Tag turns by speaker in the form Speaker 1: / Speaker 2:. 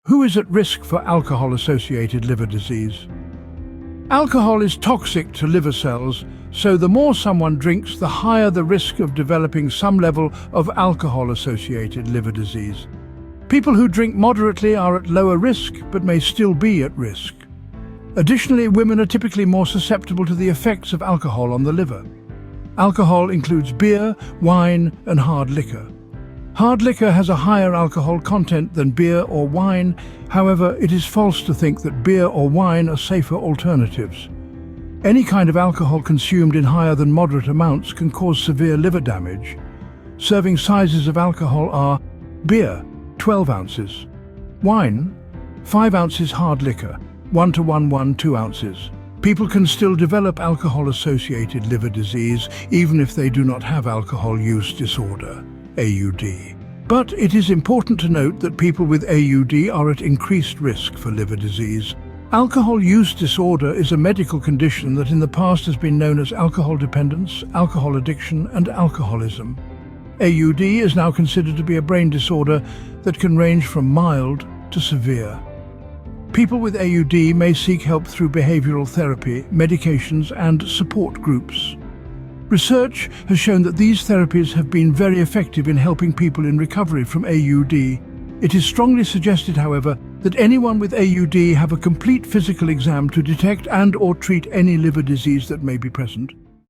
Speaker 1: Who is at risk for alcohol-associated liver disease? Alcohol is toxic to liver cells, so the more someone drinks, the higher the risk of developing some level of alcohol-associated liver disease. People who drink moderately are at lower risk, but may still be at risk. Additionally, women are typically more susceptible to the effects of alcohol on the liver. Alcohol includes beer, wine, and hard liquor. Hard liquor has a higher alcohol content than beer or wine. However, it is false to think that beer or wine are safer alternatives. Any kind of alcohol consumed in higher than moderate amounts can cause severe liver damage. Serving sizes of alcohol are beer, 12 ounces, wine, 5 ounces hard liquor, 1 to 2 ounces. People can still develop alcohol-associated liver disease even if they do not have alcohol use disorder, AUD. But it is important to note that people with AUD are at increased risk for liver disease. Alcohol use disorder is a medical condition that in the past has been known as alcohol dependence, alcohol addiction, and alcoholism. AUD is now considered to be a brain disorder that can range from mild to severe. People with AUD may seek help through behavioral therapy, medications, and support groups. Research has shown that these therapies have been very effective in helping people in recovery from AUD. It is strongly suggested, however, that anyone with AUD have a complete physical exam to detect and/or treat any liver disease that may be present.